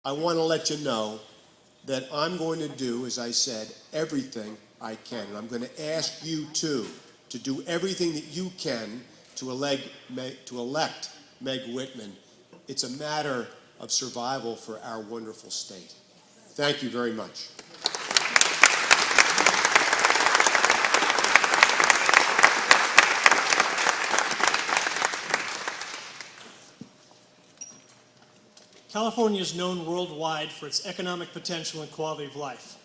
I want to let you know that I'm going to do, as I said, everything I can. And I'm going to ask you, too, to do everything that you can to elect Meg Whitman. It's a matter of survival for our wonderful state. Thank you very much. California is known worldwide for its economic potential and quality of life.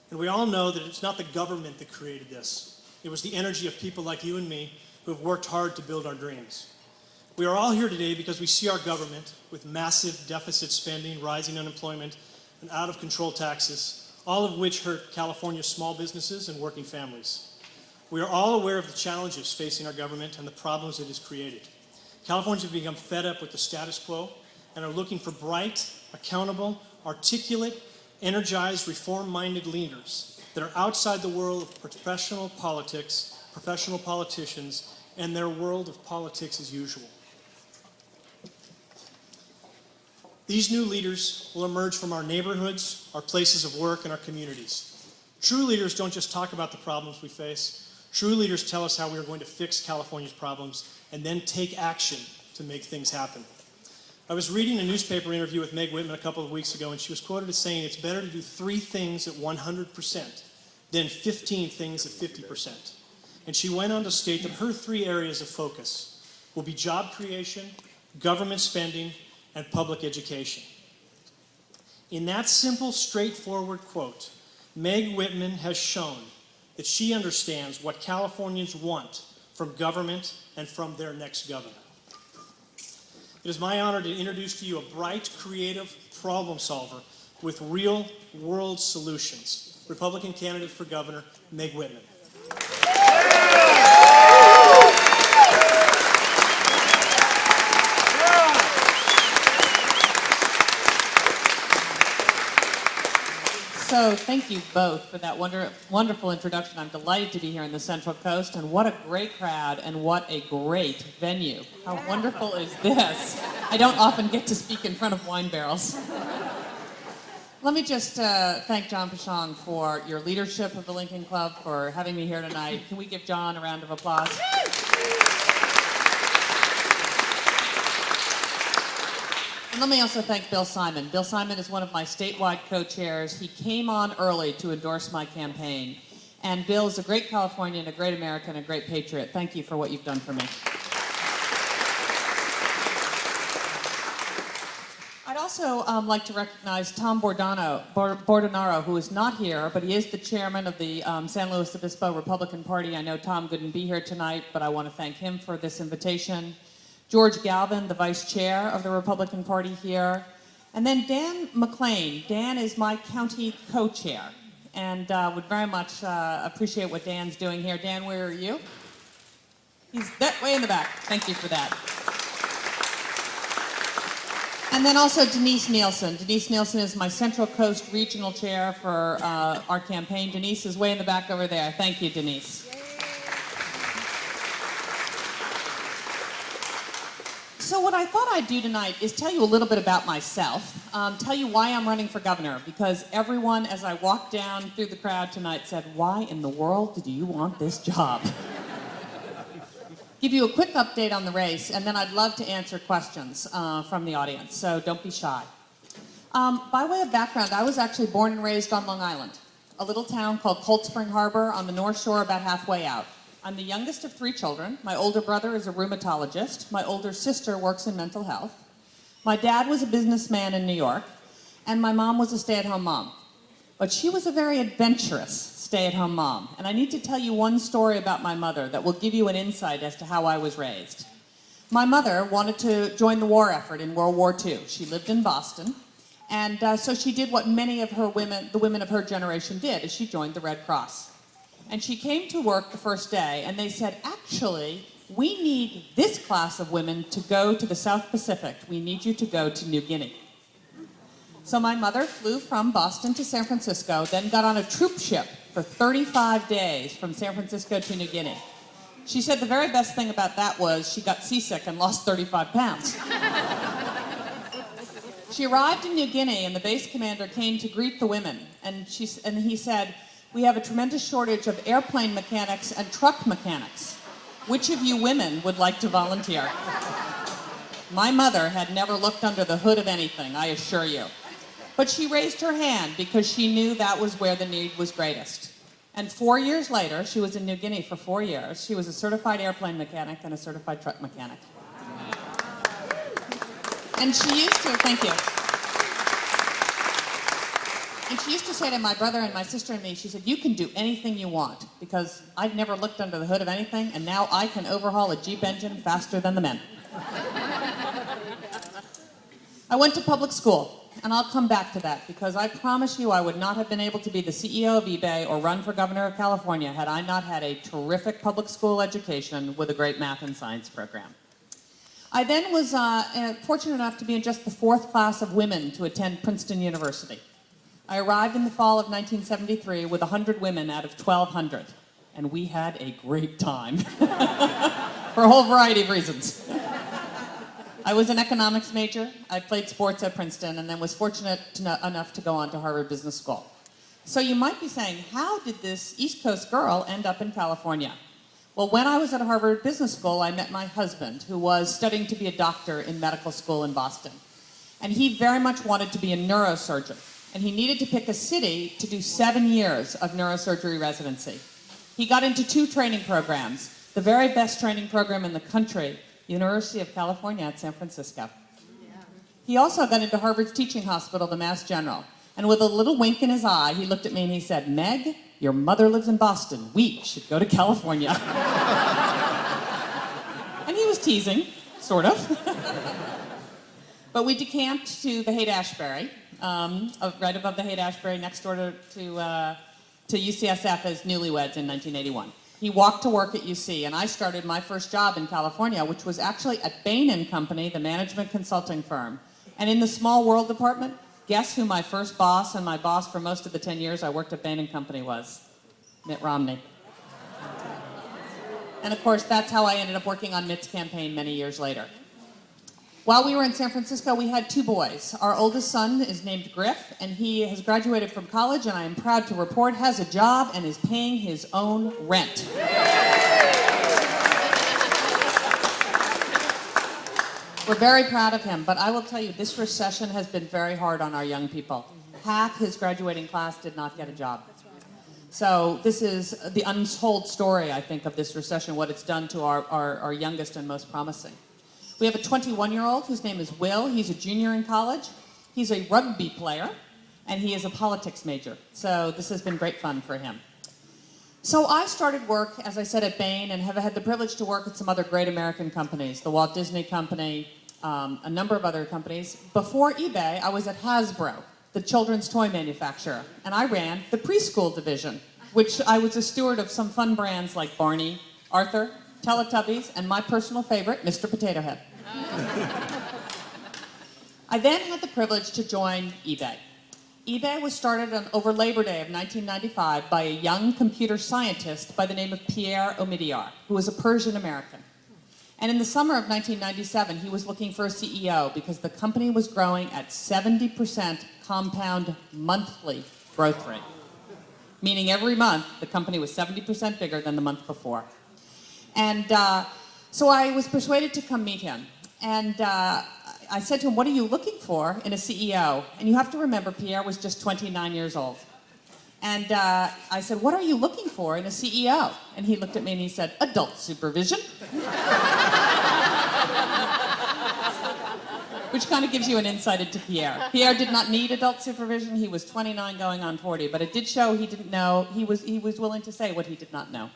And we all know that it's not the government that created this. It was the energy of people like you and me who have worked hard to build our dreams. We are all here today because we see our government with massive deficit spending, rising unemployment, and out-of-control taxes, all of which hurt California's small businesses and working families. We are all aware of the challenges facing our government and the problems it has created. Californians have become fed up with the status quo and are looking for bright, accountable, articulate, energized, reform-minded leaders that are outside the world of professional politics, professional politicians, and their world of politics as usual. These new leaders will emerge from our neighborhoods, our places of work, and our communities. True leaders don't just talk about the problems we face. True leaders tell us how we are going to fix California's problems and then take action to make things happen. I was reading a newspaper interview with Meg Whitman a couple of weeks ago, and she was quoted as saying it's better to do 3 things at 100% than 15 things at 50%. And she went on to state that her 3 areas of focus will be job creation, government spending, and public education. In that simple, straightforward quote, Meg Whitman has shown that she understands what Californians want from government and from their next governor. It is my honor to introduce to you a bright, creative problem solver with real-world solutions. Republican candidate for governor, Meg Whitman. So thank you both for that wonderful introduction. I'm delighted to be here on the Central Coast, and what a great crowd and what a great venue. How wonderful is this? I don't often get to speak in front of wine barrels. Let me just thank John Pashong for your leadership of the Lincoln Club, for having me here tonight. Can we give John a round of applause? And let me also thank Bill Simon. Bill Simon is one of my statewide co-chairs. He came on early to endorse my campaign. And Bill is a great Californian, a great American, a great patriot. Thank you for what you've done for me. I'd also like to recognize Tom Bordonaro, who is not here, but he is the chairman of the San Luis Obispo Republican Party. I know Tom couldn't be here tonight, but I want to thank him for this invitation. George Galvin, the vice chair of the Republican Party here. And then Dan McLean. Dan is my county co-chair, and would very much appreciate what Dan's doing here. Dan, where are you? He's that way in the back. Thank you for that. And then also Denise Nielsen. Denise Nielsen is my Central Coast Regional Chair for our campaign. Denise is way in the back over there. Thank you, Denise. So what I thought I'd do tonight is tell you a little bit about myself, tell you why I'm running for governor, because everyone, as I walked down through the crowd tonight, said, why in the world do you want this job? Give you a quick update on the race, and then I'd love to answer questions from the audience, so don't be shy. By way of background, I was actually born and raised on Long Island, a little town called Cold Spring Harbor on the North Shore about halfway out. I'm the youngest of 3 children. My older brother is a rheumatologist. My older sister works in mental health. My dad was a businessman in New York, and my mom was a stay-at-home mom. But she was a very adventurous stay-at-home mom. And I need to tell you one story about my mother that will give you an insight as to how I was raised. My mother wanted to join the war effort in World War II. She lived in Boston, and so she did what many of the women of her generation did, is she joined the Red Cross. And she came to work the first day, and they said, actually, we need this class of women to go to the South Pacific. We need you to go to New Guinea. So my mother flew from Boston to San Francisco, then got on a troop ship for 35 days from San Francisco to New Guinea. She said the very best thing about that was she got seasick and lost 35 pounds. She arrived in New Guinea, and the base commander came to greet the women. And he said, "We have a tremendous shortage of airplane mechanics and truck mechanics. Which of you women would like to volunteer?" My mother had never looked under the hood of anything, I assure you. But she raised her hand because she knew that was where the need was greatest. And 4 years later, she was in New Guinea for 4 years. She was a certified airplane mechanic and a certified truck mechanic. And she used to, thank you. And she used to say to my brother and my sister and me, she said, "You can do anything you want," because I'd never looked under the hood of anything, and now I can overhaul a Jeep engine faster than the men. I went to public school, and I'll come back to that, because I promise you I would not have been able to be the CEO of eBay or run for governor of California had I not had a terrific public school education with a great math and science program. I then was fortunate enough to be in just the 4th class of women to attend Princeton University. I arrived in the fall of 1973 with 100 women out of 1,200, and we had a great time for a whole variety of reasons. I was an economics major. I played sports at Princeton and then was fortunate enough to go on to Harvard Business School. So you might be saying, how did this East Coast girl end up in California? Well, when I was at Harvard Business School, I met my husband, who was studying to be a doctor in medical school in Boston. And he very much wanted to be a neurosurgeon. And he needed to pick a city to do 7 years of neurosurgery residency. He got into 2 training programs, the very best training program in the country, University of California at San Francisco. He also got into Harvard's teaching hospital, the Mass General. And with a little wink in his eye, he looked at me and he said, "Meg, your mother lives in Boston. We should go to California." And he was teasing, sort of. But we decamped to the Haight-Ashbury, right above the Haight-Ashbury, next door to UCSF as newlyweds in 1981. He walked to work at UC, and I started my first job in California, which was actually at Bain & Company, the management consulting firm. And in the small world department, guess who my first boss and my boss for most of the 10 years I worked at Bain & Company was? Mitt Romney. And of course, that's how I ended up working on Mitt's campaign many years later. While we were in San Francisco, we had 2 boys. Our oldest son is named Griff, and he has graduated from college, and I am proud to report has a job and is paying his own rent. We're very proud of him, but I will tell you, this recession has been very hard on our young people. Half his graduating class did not get a job. So this is the untold story, I think, of this recession, what it's done to our youngest and most promising. We have a 21-year-old whose name is Will. He's a junior in college. He's a rugby player, and he is a politics major. So this has been great fun for him. So I started work, as I said, at Bain, and have had the privilege to work at some other great American companies, the Walt Disney Company, a number of other companies. Before eBay, I was at Hasbro, the children's toy manufacturer, and I ran the preschool division, which I was a steward of some fun brands like Barney, Arthur, Teletubbies, and my personal favorite, Mr. Potato Head. I then had the privilege to join eBay. eBay was started over Labor Day of 1995 by a young computer scientist by the name of Pierre Omidyar, who was a Persian American. And in the summer of 1997, he was looking for a CEO because the company was growing at 70% compound monthly growth rate, meaning every month the company was 70% bigger than the month before. And so I was persuaded to come meet him. And I said to him, "What are you looking for in a CEO?" And you have to remember, Pierre was just 29 years old. And I said, "What are you looking for in a CEO?" And he looked at me and he said, "Adult supervision." Which kind of gives you an insight into Pierre. Pierre did not need adult supervision. He was 29 going on 40, but it did show he didn't know. He was willing to say what he did not know.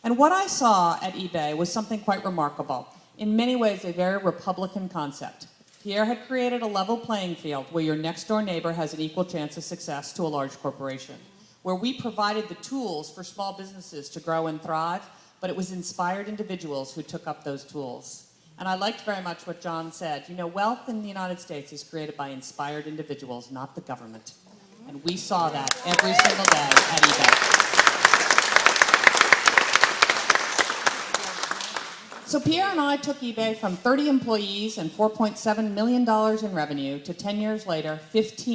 And what I saw at eBay was something quite remarkable. In many ways, a very Republican concept. Pierre had created a level playing field where your next door neighbor has an equal chance of success to a large corporation, where we provided the tools for small businesses to grow and thrive, but it was inspired individuals who took up those tools. And I liked very much what John said. You know, wealth in the United States is created by inspired individuals, not the government. And we saw that every single day at eBay. So Pierre and I took eBay from 30 employees and $4.7 million in revenue to 10 years later, 15